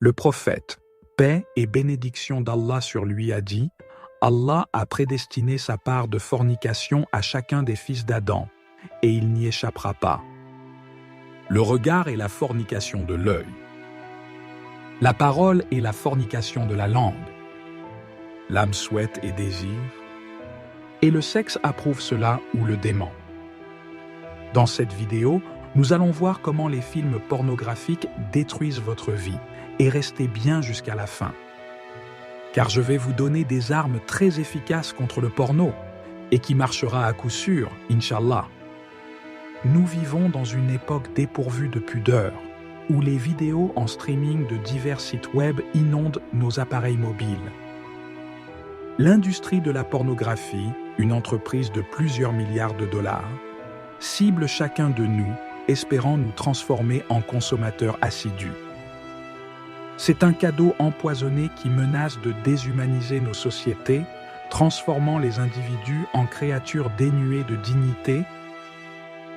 Le prophète, paix et bénédiction d'Allah sur lui, a dit « Allah a prédestiné sa part de fornication à chacun des fils d'Adam, et il n'y échappera pas. » Le regard est la fornication de l'œil. La parole est la fornication de la langue. L'âme souhaite et désire, et le sexe approuve cela ou le dément. Dans cette vidéo, nous allons voir comment les films pornographiques détruisent votre vie, et restez bien jusqu'à la fin. Car je vais vous donner des armes très efficaces contre le porno, et qui marchera à coup sûr, Inch'Allah. Nous vivons dans une époque dépourvue de pudeur, où les vidéos en streaming de divers sites web inondent nos appareils mobiles. L'industrie de la pornographie, une entreprise de plusieurs milliards de dollars, cible chacun de nous, espérant nous transformer en consommateurs assidus. C'est un cadeau empoisonné qui menace de déshumaniser nos sociétés, transformant les individus en créatures dénuées de dignité.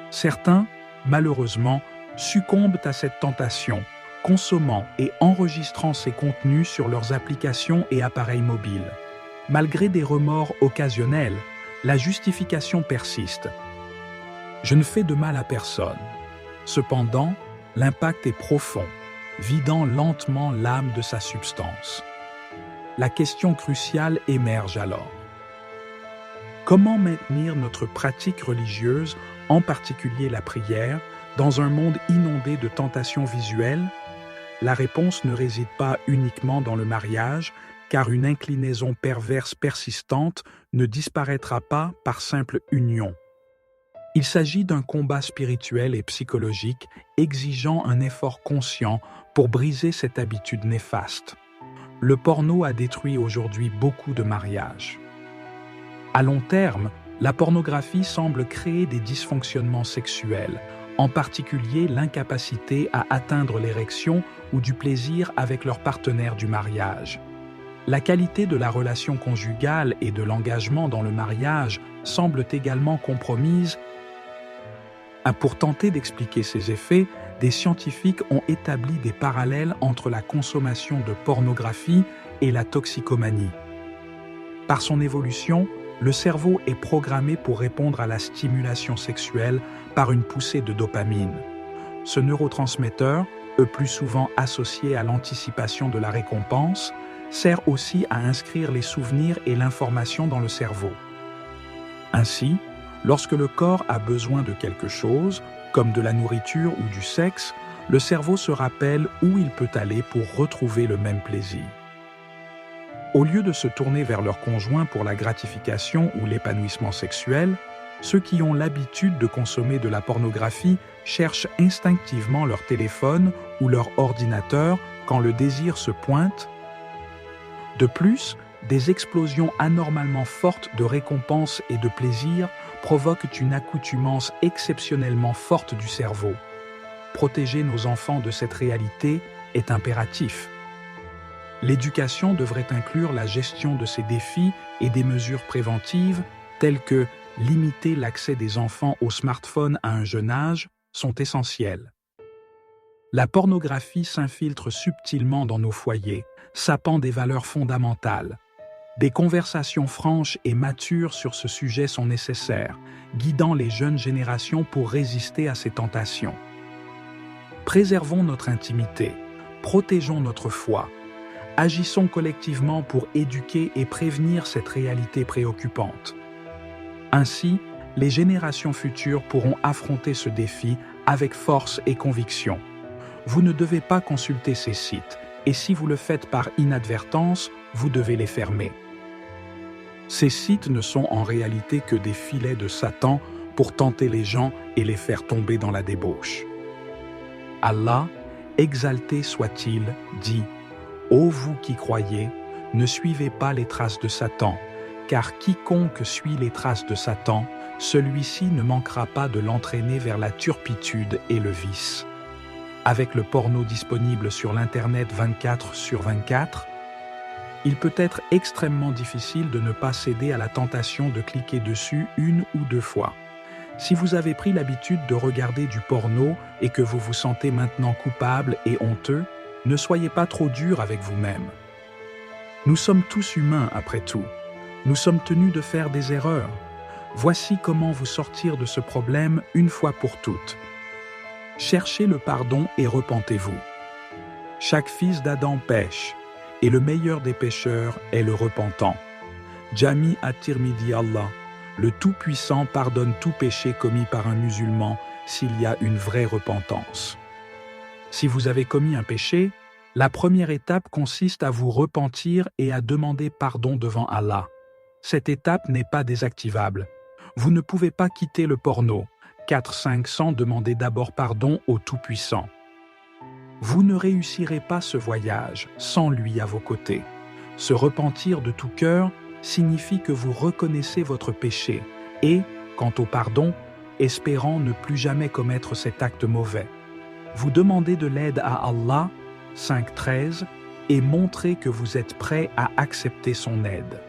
Certains, malheureusement, succombent à cette tentation, consommant et enregistrant ces contenus sur leurs applications et appareils mobiles. Malgré des remords occasionnels, la justification persiste. Je ne fais de mal à personne. Cependant, l'impact est profond, vidant lentement l'âme de sa substance. La question cruciale émerge alors. Comment maintenir notre pratique religieuse, en particulier la prière, dans un monde inondé de tentations visuelles? La réponse ne réside pas uniquement dans le mariage, car une inclinaison perverse persistante ne disparaîtra pas par simple union. Il s'agit d'un combat spirituel et psychologique exigeant un effort conscient pour briser cette habitude néfaste. Le porno a détruit aujourd'hui beaucoup de mariages. À long terme, la pornographie semble créer des dysfonctionnements sexuels, en particulier l'incapacité à atteindre l'érection ou du plaisir avec leur partenaire du mariage. La qualité de la relation conjugale et de l'engagement dans le mariage semble également compromise. Pour tenter d'expliquer ces effets, des scientifiques ont établi des parallèles entre la consommation de pornographie et la toxicomanie. Par son évolution, le cerveau est programmé pour répondre à la stimulation sexuelle par une poussée de dopamine. Ce neurotransmetteur, le plus souvent associé à l'anticipation de la récompense, sert aussi à inscrire les souvenirs et l'information dans le cerveau. Ainsi, lorsque le corps a besoin de quelque chose, comme de la nourriture ou du sexe, le cerveau se rappelle où il peut aller pour retrouver le même plaisir. Au lieu de se tourner vers leur conjoint pour la gratification ou l'épanouissement sexuel, ceux qui ont l'habitude de consommer de la pornographie cherchent instinctivement leur téléphone ou leur ordinateur quand le désir se pointe. De plus, des explosions anormalement fortes de récompense et de plaisir provoquent une accoutumance exceptionnellement forte du cerveau. Protéger nos enfants de cette réalité est impératif. L'éducation devrait inclure la gestion de ces défis et des mesures préventives telles que limiter l'accès des enfants aux smartphones à un jeune âge sont essentielles. La pornographie s'infiltre subtilement dans nos foyers, sapant des valeurs fondamentales. Des conversations franches et matures sur ce sujet sont nécessaires, guidant les jeunes générations pour résister à ces tentations. Préservons notre intimité, protégeons notre foi, agissons collectivement pour éduquer et prévenir cette réalité préoccupante. Ainsi, les générations futures pourront affronter ce défi avec force et conviction. Vous ne devez pas consulter ces sites, et si vous le faites par inadvertance, vous devez les fermer. Ces sites ne sont en réalité que des filets de Satan pour tenter les gens et les faire tomber dans la débauche. Allah, exalté soit-il, dit « Ô vous qui croyez, ne suivez pas les traces de Satan, car quiconque suit les traces de Satan, celui-ci ne manquera pas de l'entraîner vers la turpitude et le vice. » Avec le porno disponible sur l'Internet 24/24, il peut être extrêmement difficile de ne pas céder à la tentation de cliquer dessus une ou deux fois. Si vous avez pris l'habitude de regarder du porno et que vous vous sentez maintenant coupable et honteux, Ne soyez pas trop dur avec vous-même. Nous sommes tous humains après tout. Nous sommes tenus de faire des erreurs. Voici comment vous sortir de ce problème une fois pour toutes. Cherchez le pardon et repentez-vous. Chaque fils d'Adam pêche, et le meilleur des pécheurs est le repentant. Jami at-Tirmidhi. Allah, le Tout-Puissant, pardonne tout péché commis par un musulman s'il y a une vraie repentance. Si vous avez commis un péché, la première étape consiste à vous repentir et à demander pardon devant Allah. Cette étape n'est pas désactivable. Vous ne pouvez pas quitter le porno. 4-5 sans demander d'abord pardon au Tout-Puissant. Vous ne réussirez pas ce voyage sans lui à vos côtés. Se repentir de tout cœur signifie que vous reconnaissez votre péché et, quant au pardon, espérant ne plus jamais commettre cet acte mauvais. Vous demandez de l'aide à Allah, 5-13, et montrez que vous êtes prêt à accepter son aide.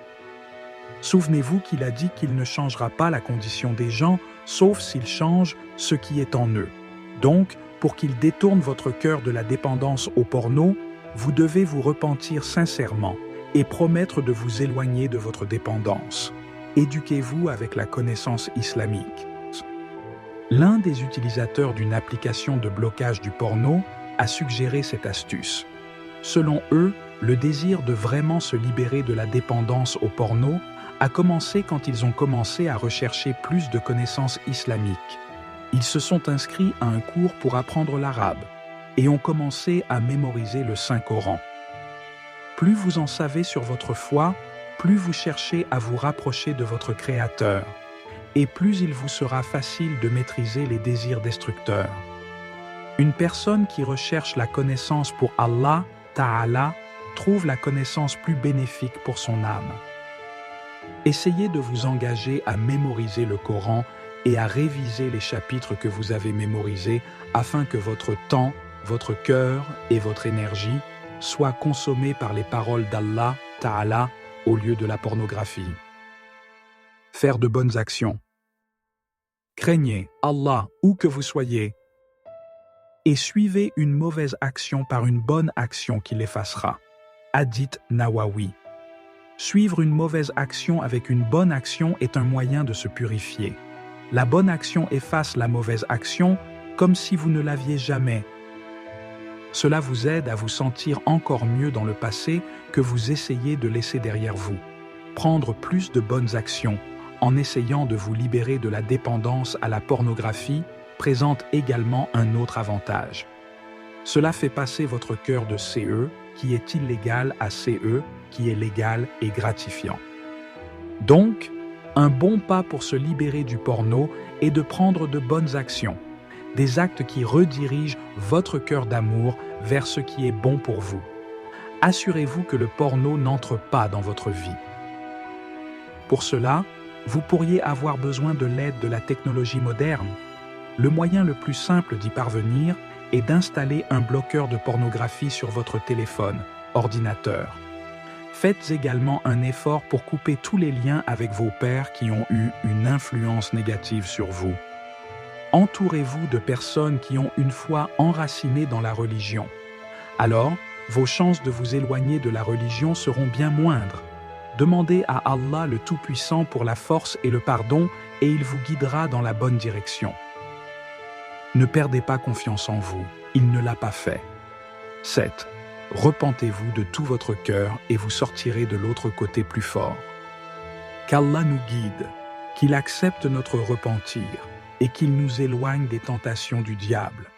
Souvenez-vous qu'il a dit qu'il ne changera pas la condition des gens, sauf s'ils changent ce qui est en eux. Donc, pour qu'il détourne votre cœur de la dépendance au porno, vous devez vous repentir sincèrement et promettre de vous éloigner de votre dépendance. Éduquez-vous avec la connaissance islamique. L'un des utilisateurs d'une application de blocage du porno a suggéré cette astuce. Selon eux, le désir de vraiment se libérer de la dépendance au porno a commencé quand ils ont commencé à rechercher plus de connaissances islamiques. Ils se sont inscrits à un cours pour apprendre l'arabe et ont commencé à mémoriser le Saint-Coran. Plus vous en savez sur votre foi, plus vous cherchez à vous rapprocher de votre Créateur, et plus il vous sera facile de maîtriser les désirs destructeurs. Une personne qui recherche la connaissance pour Allah, Ta'ala, trouve la connaissance plus bénéfique pour son âme. Essayez de vous engager à mémoriser le Coran et à réviser les chapitres que vous avez mémorisés afin que votre temps, votre cœur et votre énergie soient consommés par les paroles d'Allah, Ta'ala, au lieu de la pornographie. Faire de bonnes actions. Craignez Allah où que vous soyez et suivez une mauvaise action par une bonne action qui l'effacera. Hadith Nawawi. Suivre une mauvaise action avec une bonne action est un moyen de se purifier. La bonne action efface la mauvaise action comme si vous ne l'aviez jamais. Cela vous aide à vous sentir encore mieux dans le passé que vous essayez de laisser derrière vous. Prendre plus de bonnes actions en essayant de vous libérer de la dépendance à la pornographie présente également un autre avantage. Cela fait passer votre cœur de CE, qui est illégal, à CE, qui est légal et gratifiant. Donc, un bon pas pour se libérer du porno est de prendre de bonnes actions, des actes qui redirigent votre cœur d'amour vers ce qui est bon pour vous. Assurez-vous que le porno n'entre pas dans votre vie. Pour cela, vous pourriez avoir besoin de l'aide de la technologie moderne. Le moyen le plus simple d'y parvenir est d'installer un bloqueur de pornographie sur votre téléphone, ordinateur. Faites également un effort pour couper tous les liens avec vos pairs qui ont eu une influence négative sur vous. Entourez-vous de personnes qui ont une foi enracinée dans la religion. Alors, vos chances de vous éloigner de la religion seront bien moindres. Demandez à Allah le Tout-Puissant pour la force et le pardon et il vous guidera dans la bonne direction. Ne perdez pas confiance en vous, il ne l'a pas fait. 7. Repentez-vous de tout votre cœur et vous sortirez de l'autre côté plus fort. Qu'Allah nous guide, qu'il accepte notre repentir et qu'il nous éloigne des tentations du diable.